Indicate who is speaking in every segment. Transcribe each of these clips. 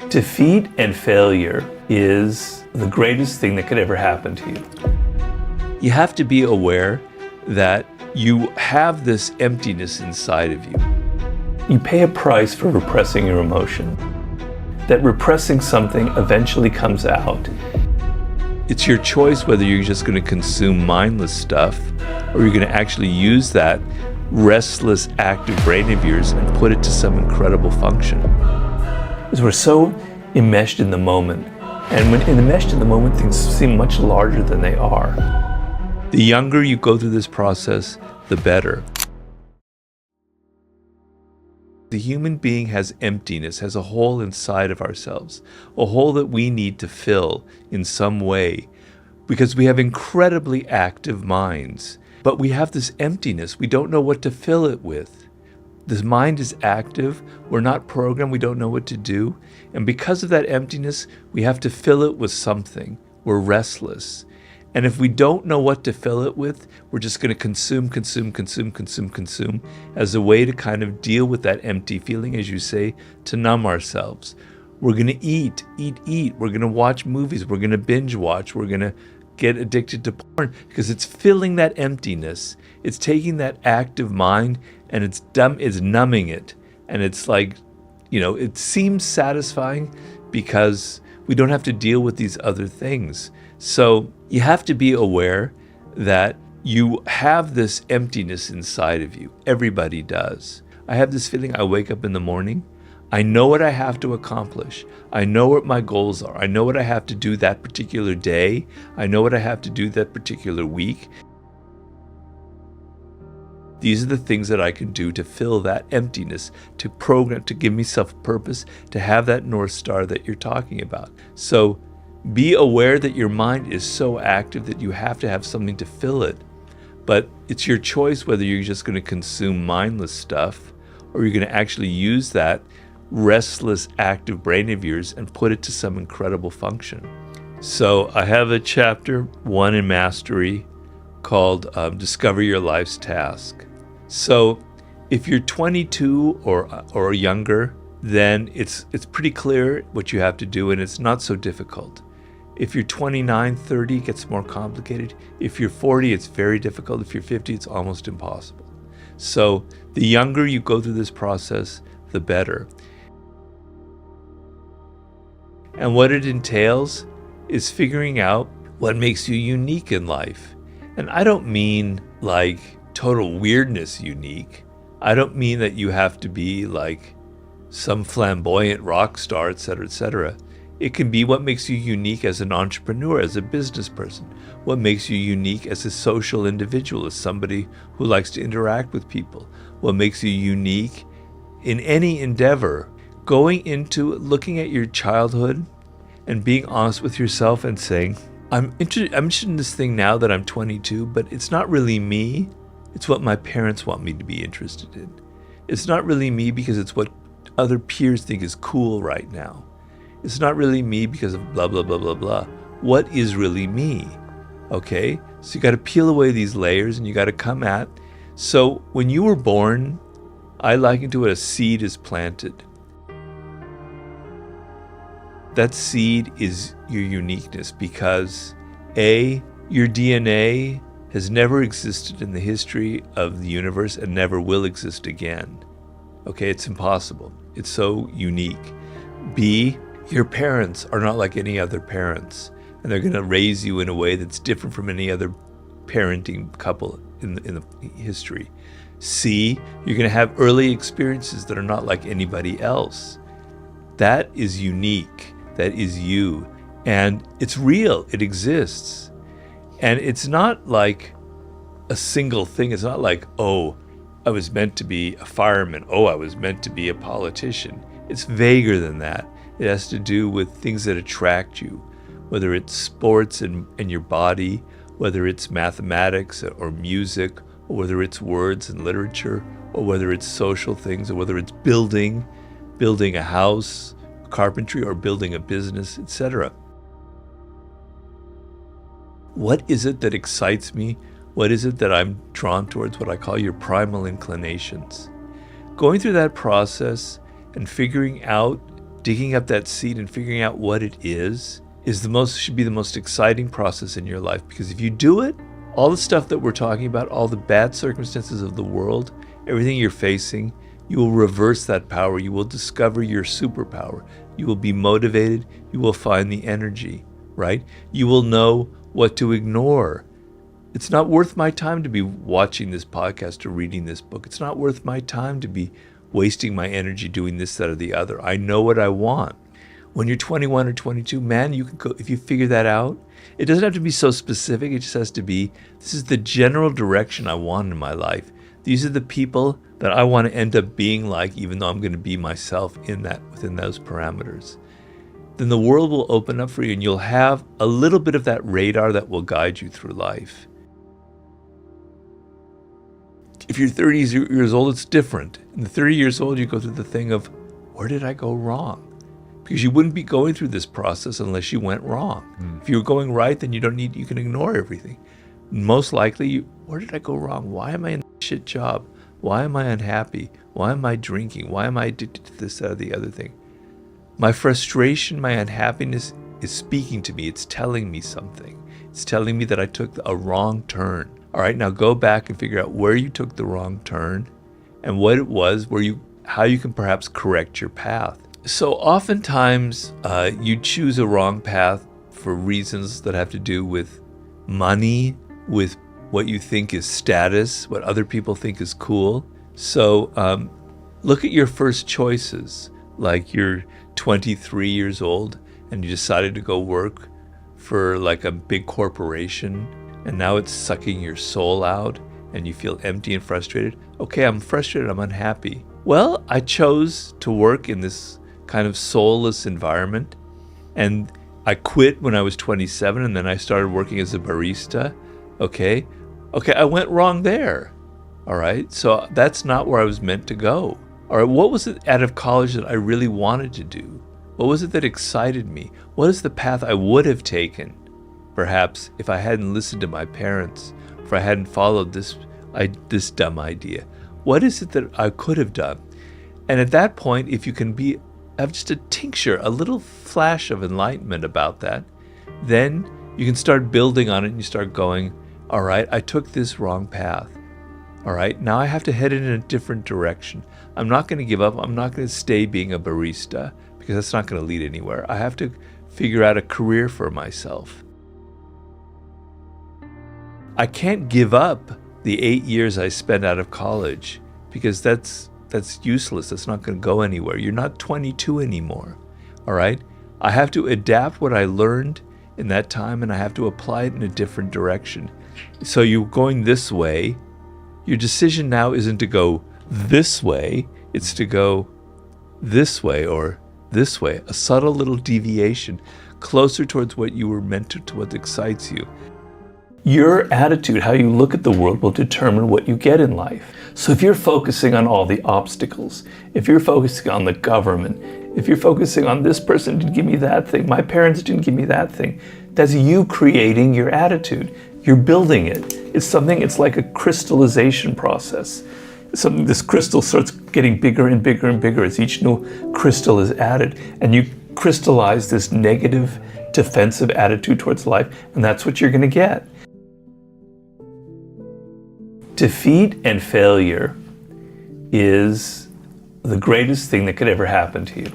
Speaker 1: Defeat and failure is the greatest thing that could ever happen to you. You have to be aware that you have this emptiness inside of you. You pay a price for repressing your emotion. That repressing something eventually comes out. It's your choice whether you're just going to consume mindless stuff or you're going to actually use that restless, active brain of yours and put it to some incredible function. Because we're so enmeshed in the moment. And when enmeshed in the moment, things seem much larger than they are. The younger you go through this process, the better. The human being has emptiness, has a hole inside of ourselves, a hole that we need to fill in some way because we have incredibly active minds. But we have this emptiness. We don't know what to fill it with. This mind is active. We're not programmed. We don't know what to do. And because of that emptiness, we have to fill it with something. We're restless. And if we don't know what to fill it with, we're just going to consume as a way to kind of deal with that empty feeling, as you say, to numb ourselves. We're going to eat. We're going to watch movies. We're going to binge watch. We're going to get addicted to porn because it's filling that emptiness. It's taking that active mind and it's numbing it. And it's like, it seems satisfying because we don't have to deal with these other things. So you have to be aware that you have this emptiness inside of you. Everybody does. I have this feeling I wake up in the morning. I know what I have to accomplish. I know what my goals are. I know what I have to do that particular day. I know what I have to do that particular week. These are the things that I can do to fill that emptiness, to program, to give myself purpose, to have that North Star that you're talking about. So be aware that your mind is so active that you have to have something to fill it. But it's your choice whether you're just going to consume mindless stuff or you're going to actually use that restless, active brain of yours and put it to some incredible function. So I have a chapter 1 in Mastery called Discover Your Life's Task. So if you're 22 or younger, then it's pretty clear what you have to do and it's not so difficult. If you're 29, 30, it gets more complicated. If you're 40, it's very difficult. If you're 50, it's almost impossible. So the younger you go through this process, the better. And what it entails is figuring out what makes you unique in life. And I don't mean like total weirdness unique. I don't mean that you have to be like some flamboyant rock star, etc., etc. It can be what makes you unique as an entrepreneur, as a business person, what makes you unique as a social individual, as somebody who likes to interact with people, what makes you unique in any endeavor. Going into looking at your childhood and being honest with yourself and saying, I'm interested in this thing now that I'm 22, but it's not really me. It's what my parents want me to be interested in. It's not really me because it's what other peers think is cool right now. It's not really me because of blah, blah, blah, blah, blah. What is really me? Okay? So you got to peel away these layers and you got to come at. So when you were born, I liken to it, a seed is planted. That seed is your uniqueness because A, your DNA has never existed in the history of the universe and never will exist again. Okay, it's impossible. It's so unique. B, your parents are not like any other parents, and they're going to raise you in a way that's different from any other parenting couple in the history. C, you're going to have early experiences that are not like anybody else. That is unique. That is you. And it's real. It exists. And it's not like a single thing. It's not like, oh, I was meant to be a fireman. Oh, I was meant to be a politician. It's vaguer than that. It has to do with things that attract you, whether it's sports and your body, whether it's mathematics or music, or whether it's words and literature, or whether it's social things, or whether it's building a house, carpentry, or building a business, etc. What is it that excites me? What is it that I'm drawn towards? What I call your primal inclinations. Going through that process and figuring out digging up that seed and figuring out what it is should be the most exciting process in your life. Because if you do it, all the stuff that we're talking about, all the bad circumstances of the world, everything you're facing, you will reverse that power. You will discover your superpower. You will be motivated. You will find the energy, right? You will know what to ignore. It's not worth my time to be watching this podcast or reading this book. It's not worth my time to be wasting my energy doing this, that, or the other. I know what I want. When you're 21 or 22, man, you can go, if you figure that out, it doesn't have to be so specific. It just has to be, this is the general direction I want in my life. These are the people that I want to end up being like, even though I'm going to be myself within those parameters. Then the world will open up for you and you'll have a little bit of that radar that will guide you through life. If you're 30 years old, it's different. In the 30 years old, you go through the thing of, where did I go wrong? Because you wouldn't be going through this process unless you went wrong. If you were going right, then you can ignore everything. Most likely, where did I go wrong? Why am I in a shit job? Why am I unhappy? Why am I drinking? Why am I addicted to this, that, or the other thing? My frustration, my unhappiness is speaking to me. It's telling me something. It's telling me that I took a wrong turn. All right, now go back and figure out where you took the wrong turn and what it was, how you can perhaps correct your path. So oftentimes you choose a wrong path for reasons that have to do with money, with what you think is status, what other people think is cool. So look at your first choices, like you're 23 years old and you decided to go work for like a big corporation and now it's sucking your soul out and you feel empty and frustrated. Okay, I'm frustrated, I'm unhappy. Well, I chose to work in this kind of soulless environment and I quit when I was 27 and then I started working as a barista. Okay, I went wrong there. All right, so that's not where I was meant to go. All right, what was it out of college that I really wanted to do? What was it that excited me? What is the path I would have taken, perhaps, if I hadn't listened to my parents, if I hadn't followed this dumb idea? What is it that I could have done? And at that point, if you can have just a tincture, a little flash of enlightenment about that, then you can start building on it and you start going, all right, I took this wrong path. All right, now I have to head in a different direction. I'm not going to give up. I'm not going to stay being a barista because that's not going to lead anywhere. I have to figure out a career for myself. I can't give up the 8 years I spent out of college because that's useless. That's not going to go anywhere. You're not 22 anymore. All right, I have to adapt what I learned in that time and I have to apply it in a different direction. So you're going this way. Your decision now isn't to go this way, it's to go this way or this way, a subtle little deviation closer towards what you were meant to what excites you. Your attitude, how you look at the world, will determine what you get in life. So if you're focusing on all the obstacles, if you're focusing on the government, if you're focusing on this person didn't give me that thing, my parents didn't give me that thing, that's you creating your attitude. You're building it. It's like a crystallization process. This crystal starts getting bigger and bigger and bigger as each new crystal is added. And you crystallize this negative, defensive attitude towards life, and that's what you're going to get. Defeat and failure is the greatest thing that could ever happen to you.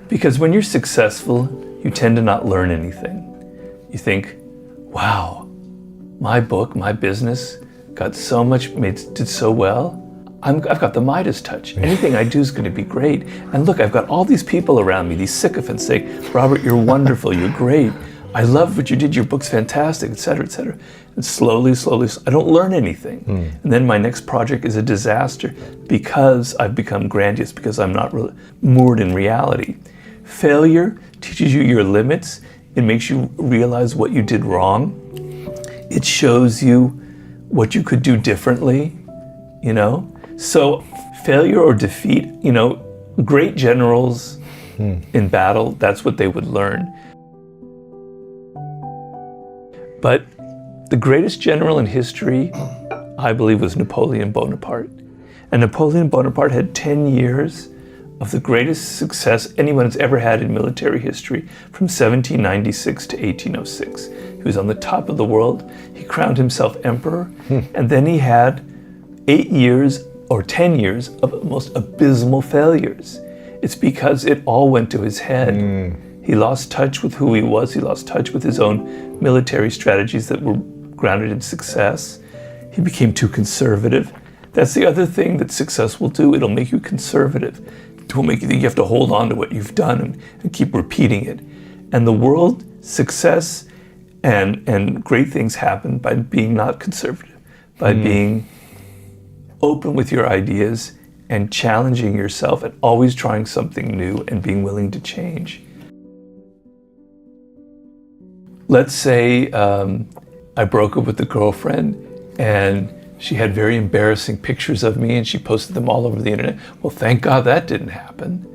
Speaker 1: Because when you're successful, you tend to not learn anything. You think, wow, my book, my business got so much, did so well. I've got the Midas touch. Anything I do is going to be great. And look, I've got all these people around me, these sycophants saying, Robert, you're wonderful, you're great. I love what you did, your book's fantastic, et cetera, et cetera. And slowly, I don't learn anything. And then my next project is a disaster because I've become grandiose, because I'm not moored in reality. Failure teaches you your limits. It makes you realize what you did wrong. It shows you what you could do differently, So failure or defeat, great generals in battle, that's what they would learn. But the greatest general in history, I believe, was Napoleon Bonaparte. And Napoleon Bonaparte had 10 years of the greatest success anyone has ever had in military history from 1796 to 1806. He was on the top of the world. He crowned himself emperor. And then he had 8 years or 10 years of most abysmal failures. It's because it all went to his head. He lost touch with who he was. He lost touch with his own military strategies that were grounded in success. He became too conservative. That's the other thing that success will do. It'll make you conservative. It will make you think you have to hold on to what you've done and keep repeating it. And the world, success and great things happen by being not conservative, by being open with your ideas and challenging yourself and always trying something new and being willing to change. Let's say I broke up with a girlfriend and she had very embarrassing pictures of me and she posted them all over the internet. Well, thank God that didn't happen,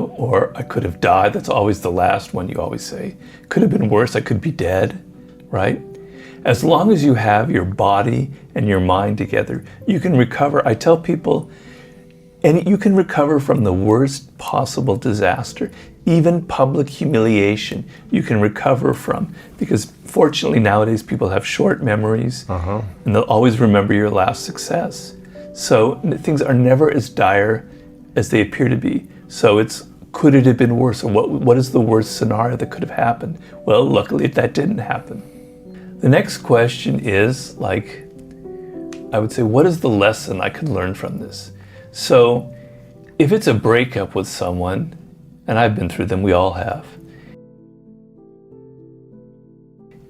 Speaker 1: or I could have died. That's always the last one you always say. Could have been worse, I could be dead, right? As long as you have your body and your mind together, you can recover. I tell people, and you can recover from the worst possible disaster, even public humiliation you can recover from, because fortunately nowadays people have short memories and they'll always remember your last success. So things are never as dire as they appear to be. So could it have been worse? Or what is the worst scenario that could have happened? Well, luckily that didn't happen. The next question is, I would say, what is the lesson I could learn from this? So if it's a breakup with someone, and I've been through them, we all have,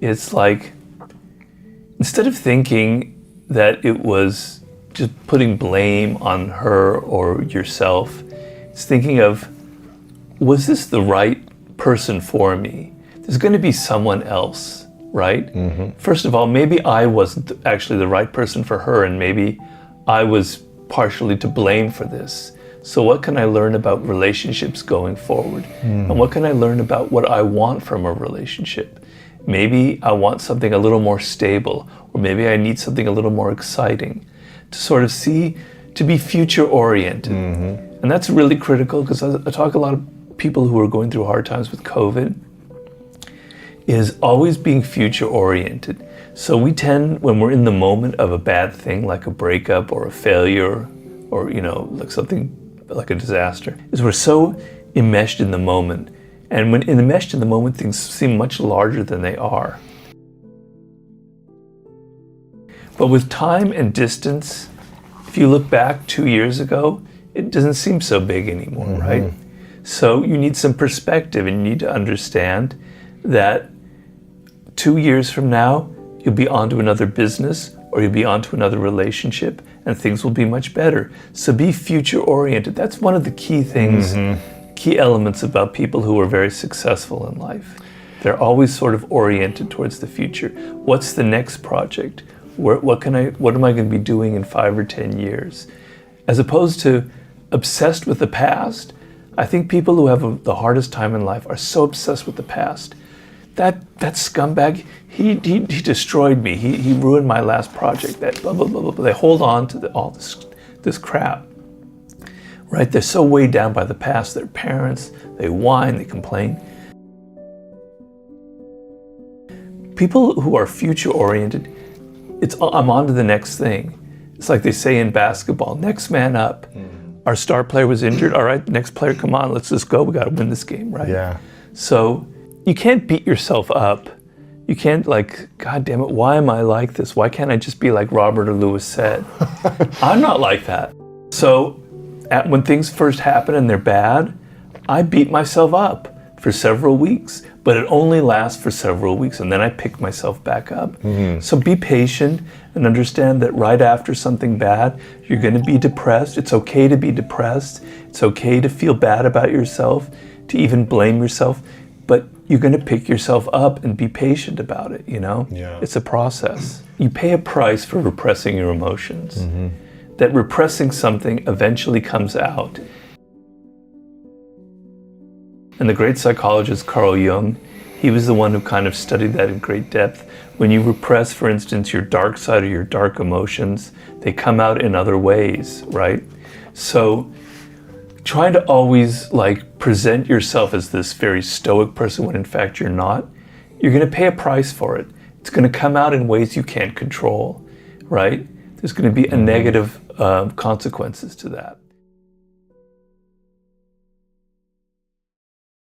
Speaker 1: it's like, instead of thinking that it was just putting blame on her or yourself, it's thinking of, was this the right person for me? There's going to be someone else, right? First of all, maybe I wasn't actually the right person for her, and maybe I was partially to blame for this. So what can I learn about relationships going forward? And what can I learn about what I want from a relationship? Maybe I want something a little more stable, or maybe I need something a little more exciting, to sort of to be future oriented. And that's really critical, because I talk to a lot of people who are going through hard times with COVID, is always being future oriented. So we tend, when we're in the moment of a bad thing, like a breakup or a failure, or like something like a disaster, is we're so enmeshed in the moment. And when enmeshed in the moment, things seem much larger than they are. But with time and distance, if you look back 2 years ago, it doesn't seem so big anymore, right? So you need some perspective, and you need to understand that 2 years from now, you'll be on to another business, or you'll be on to another relationship, and things will be much better. So be future oriented. That's one of the key things, key elements about people who are very successful in life. They're always sort of oriented towards the future. What's the next project? What am I going to be doing in 5 or 10 years? As opposed to obsessed with the past. I think people who have the hardest time in life are so obsessed with the past. That scumbag, he destroyed me. He ruined my last project. That blah blah blah blah. They hold on to all this crap, right? They're so weighed down by the past. Their parents, they whine, they complain. People who are future oriented, I'm on to the next thing. It's like they say in basketball, next man up. Our star player was injured. All right, next player, come on, let's just go. We got to win this game, right?
Speaker 2: Yeah.
Speaker 1: So you can't beat yourself up. You can't God damn it, why am I like this? Why can't I just be like Robert or Lewis said? I'm not like that. So when things first happen and they're bad, I beat myself up for several weeks, but it only lasts for several weeks, and then I pick myself back up. So be patient and understand that right after something bad, you're going to be depressed. It's okay to be depressed. It's okay to feel bad about yourself, to even blame yourself, but you're going to pick yourself up and be patient about it,
Speaker 2: Yeah.
Speaker 1: It's a process. You pay a price for repressing your emotions. That repressing something eventually comes out. And the great psychologist Carl Jung, he was the one who kind of studied that in great depth. When you repress, for instance, your dark side or your dark emotions, they come out in other ways, right? So
Speaker 2: trying to always like present yourself as this very stoic person when in fact you're not, you're going to pay a price for it. It's going to come out in ways you can't control, right? There's going to be a negative consequences to that.